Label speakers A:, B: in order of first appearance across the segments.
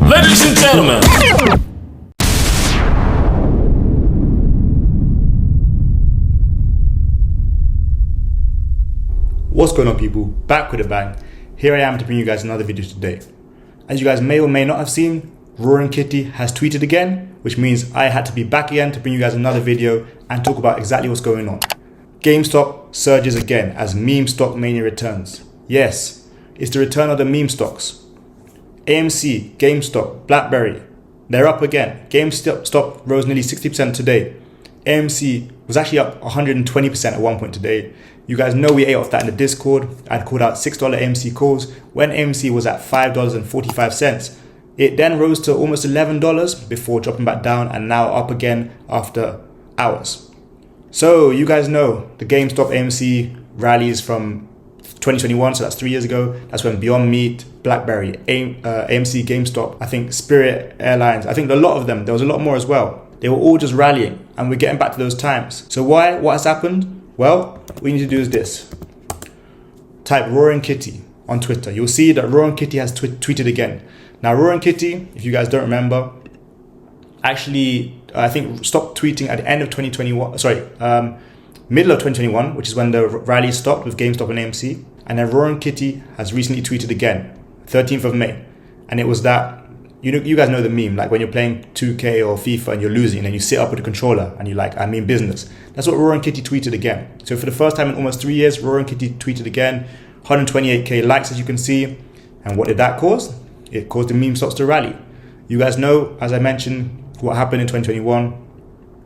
A: Ladies and gentlemen,
B: what's going on, people? Back with a bang. Here I am to bring you guys another video today. As you guys may or may not have seen, Roaring Kitty has tweeted again, which means I had to be back again to bring you guys another video and talk about exactly what's going on. GameStop surges again as meme stock mania returns. Yes, it's the return of the meme stocks. AMC, GameStop, BlackBerry, they're up again. GameStop rose nearly 60% today. AMC was actually up 120% at one point today. You guys know we ate off that in the Discord. I'd called out $6 AMC calls when AMC was at $5.45. It then rose to almost $11 before dropping back down and now up again after hours. So you guys know the GameStop AMC rallies from 2021, so that's 3 years ago. That's when Beyond Meat, BlackBerry, AMC, GameStop, I think Spirit Airlines, I think a lot of them, there was a lot more as well. They were all just rallying and we're getting back to those times. So why? What has happened? Well, what we need to do is this. Type Roaring Kitty on Twitter. You'll see that Roaring Kitty has tweeted again. Now, Roaring Kitty, if you guys don't remember, actually, I think stopped tweeting at the end of 2021, middle of 2021, which is when the rally stopped with GameStop and AMC. And then Roaring Kitty has recently tweeted again, 13th of May. And it was that, you guys know the meme, like when you're playing 2K or FIFA and you're losing and you sit up with the controller and you're like, I mean business. That's what Roaring Kitty tweeted again. So for the first time in almost 3 years, Roaring Kitty tweeted again, 128k likes as you can see. And what did that cause? It caused the meme stocks to rally. You guys know, as I mentioned, what happened in 2021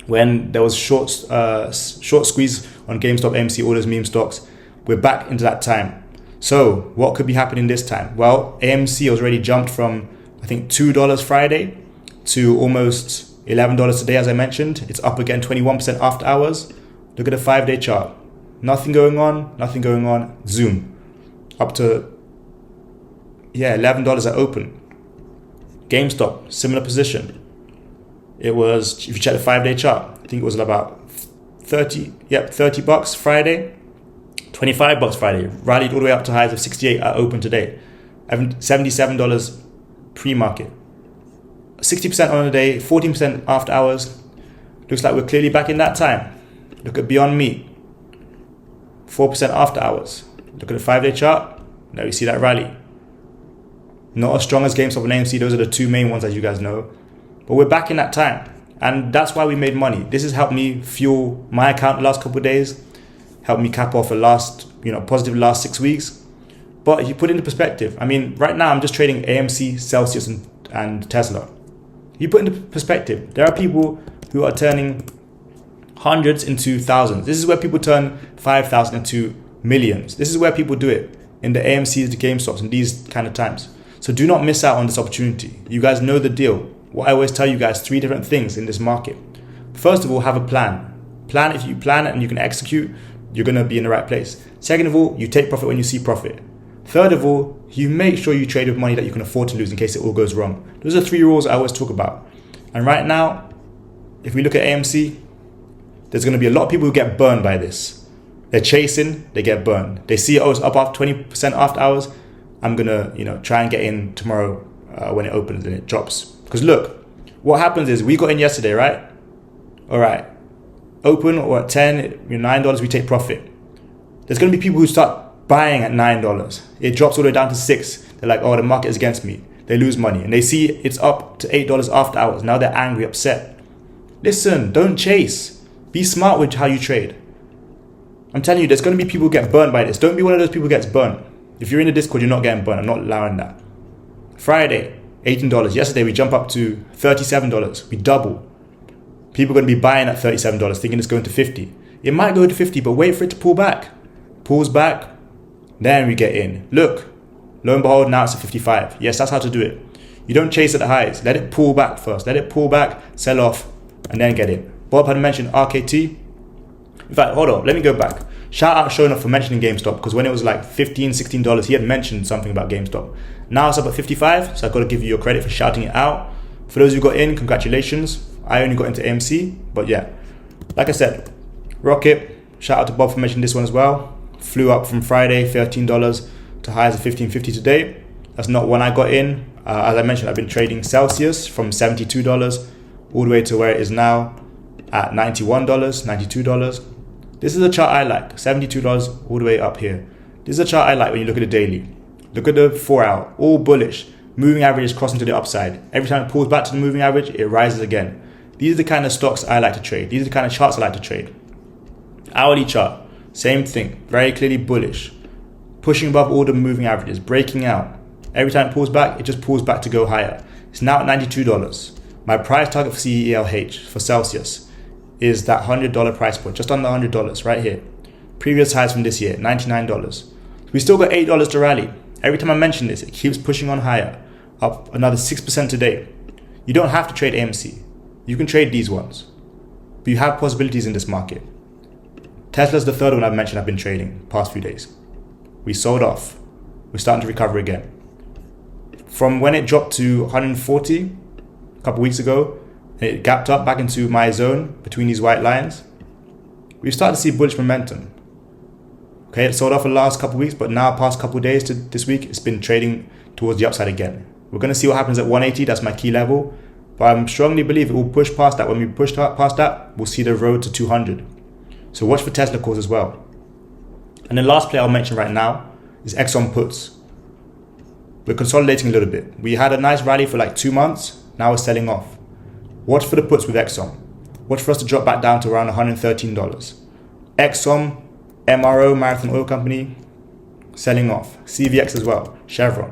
B: when there was short squeeze on GameStop, AMC, all those meme stocks. We're back into that time. So what could be happening this time? Well, AMC has already jumped from, I think, $2 Friday to almost $11 today, as I mentioned. It's up again 21% after hours. Look at the 5-day chart. Nothing going on. Zoom. Up to, $11 at open. GameStop, similar position. It was, if you check the 5-day chart, I think it was about $30 Friday, $25 Friday. Rallied all the way up to highs of 68 at open today. $77 pre-market. 60% on the day, 14% after hours. Looks like we're clearly back in that time. Look at Beyond Meat. 4% after hours. Look at the 5-day chart. Now you see that rally. Not as strong as GameStop and AMC. Those are the two main ones, as you guys know. But we're back in that time. And that's why we made money. This has helped me fuel my account the last couple of days. Helped me cap off a positive last 6 weeks. But if you put it into perspective, I mean, right now I'm just trading AMC, Celsius, and Tesla. You put into perspective, there are people who are turning hundreds into thousands. This is where people turn 5,000 into millions. This is where people do it in the AMCs, the GameStops, in these kind of times. So do not miss out on this opportunity. You guys know the deal. What I always tell you guys, 3 different things in this market. First of all, have a plan. If you plan and you can execute, you're going to be in the right place. Second of all, you take profit when you see profit. Third of all, you make sure you trade with money that you can afford to lose in case it all goes wrong. Those are 3 rules I always talk about. And right now, if we look at AMC, there's going to be a lot of people who get burned by this. They're chasing, they get burned. They see, it's up 20% after hours. I'm going to, try and get in tomorrow when it opens and it drops. Because look, what happens is we got in yesterday, right? All right. Open or at 10, $9, we take profit. There's going to be people who start buying at $9. It drops all the way down to 6. They're like, the market is against me. They lose money. And they see it's up to $8 after hours. Now they're angry, upset. Listen, don't chase. Be smart with how you trade. I'm telling you, there's going to be people who get burned by this. Don't be one of those people who gets burned. If you're in the Discord, you're not getting burned. I'm not allowing that. Friday, $18. Yesterday, we jump up to $37. We double. People are going to be buying at $37, thinking it's going to 50. It might go to 50, but wait for it to pull back. Pulls back, then we get in. Look, lo and behold, now it's at 55. Yes, that's how to do it. You don't chase at the highs. Let it pull back first. Let it pull back, sell off, and then get in. Bob had mentioned RKT. In fact, hold on, let me go back. Shout out Shona for mentioning GameStop, because when it was like $15, $16, he had mentioned something about GameStop. Now it's up at 55, so I've got to give you your credit for shouting it out. For those who got in, congratulations. I only got into AMC, but yeah. Like I said, Rocket, shout out to Bob for mentioning this one as well. Flew up from Friday, $13 to highs of $15.50 today. That's not when I got in. As I mentioned, I've been trading Celsius from $72 all the way to where it is now at $91, $92. This is a chart I like, $72 all the way up here. This is a chart I like when you look at the daily. Look at the 4 hour, all bullish. Moving average is crossing to the upside. Every time it pulls back to the moving average, it rises again. These are the kind of stocks I like to trade. These are the kind of charts I like to trade. Hourly chart, same thing, very clearly bullish. Pushing above all the moving averages, breaking out. Every time it pulls back, it just pulls back to go higher. It's now at $92. My price target for CELH, for Celsius, is that $100 price point, just under $100 right here. Previous highs from this year, $99. We still got $8 to rally. Every time I mention this, it keeps pushing on higher, up another 6% today. You don't have to trade AMC. You can trade these ones. But you have possibilities in this market. Tesla's the third one I've mentioned I've been trading past few days. We sold off. We're starting to recover again. From when it dropped to 140 a couple weeks ago, it gapped up back into my zone between these white lines. We've started to see bullish momentum. Okay, it sold off the last couple of weeks, but now past couple of days to this week, it's been trading towards the upside again. We're going to see what happens at 180. That's my key level. But I strongly believe it will push past that. When we push past that, we'll see the road to 200. So watch for Tesla calls as well. And the last play I'll mention right now is Exxon puts. We're consolidating a little bit. We had a nice rally for like 2 months. Now we're selling off. Watch for the puts with Exxon. Watch for us to drop back down to around $113. Exxon, MRO, Marathon Oil Company, selling off. CVX as well, Chevron.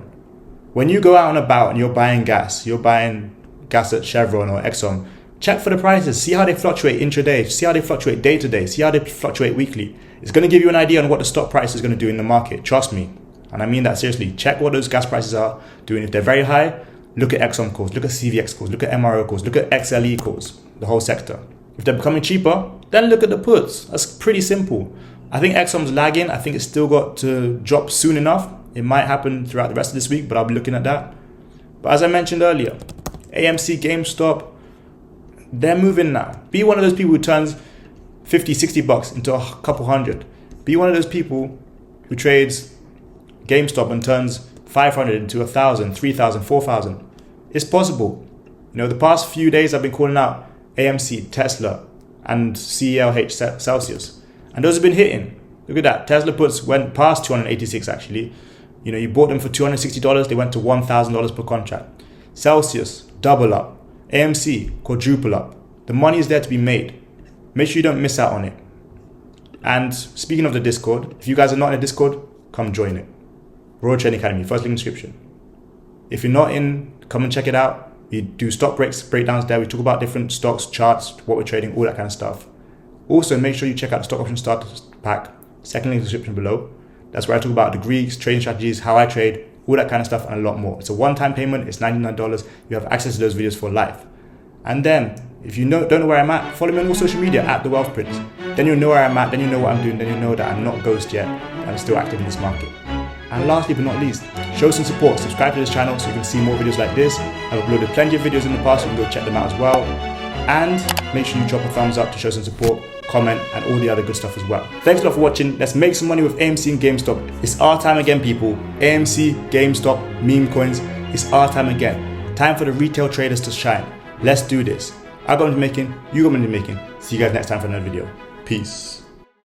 B: When you go out and about and you're buying gas at Chevron or Exxon, check for the prices, see how they fluctuate intraday, see how they fluctuate day to day, see how they fluctuate weekly. It's going to give you an idea on what the stock price is going to do in the market, trust me. And I mean that seriously. Check what those gas prices are doing. If they're very high, look at Exxon calls, look at CVX calls, look at MRO calls, look at XLE calls, the whole sector. If they're becoming cheaper, then look at the puts. That's pretty simple. I think Exxon's lagging. I think it's still got to drop soon enough. It might happen throughout the rest of this week, but I'll be looking at that. But as I mentioned earlier, AMC, GameStop, they're moving now. Be one of those people who turns 50, 60 bucks into a couple hundred. Be one of those people who trades GameStop and turns 500 into 1,000, 3,000, 4,000. It's possible. You know, the past few days I've been calling out AMC, Tesla, and CELH, Celsius. And those have been hitting. Look at that. Tesla puts went past 286 actually. You know, you bought them for $260. They went to $1,000 per contract. Celsius, double up. AMC, quadruple up. The money is there to be made. Make sure you don't miss out on it. And speaking of the Discord, if you guys are not in the Discord, come join it. Royal Trading Academy, first link in the description. If you're not in, come and check it out. We do stock breakdowns there. We talk about different stocks, charts, what we're trading, all that kind of stuff. Also, make sure you check out the Stock Option Starter Pack, second link in the description below. That's where I talk about the Greeks, trading strategies, how I trade, all that kind of stuff, and a lot more. It's a one-time payment. It's $99. You have access to those videos for life. And then, if you don't know where I'm at, follow me on all social media at The Wealth Prince. Then you'll know where I'm at. Then you'll know what I'm doing. Then you'll know that I'm not a ghost yet. I'm still active in this market. And lastly but not least, show some support. Subscribe to this channel so you can see more videos like this. I've uploaded plenty of videos in the past. You can go check them out as well. And make sure you drop a thumbs up to show some support, comment, and all the other good stuff as well. Thanks a lot for watching. Let's make some money with AMC and GameStop. It's our time again, people. AMC, GameStop, meme coins. It's our time again. Time for the retail traders to shine. Let's do this. I got money making. You got money making. See you guys next time for another video. Peace.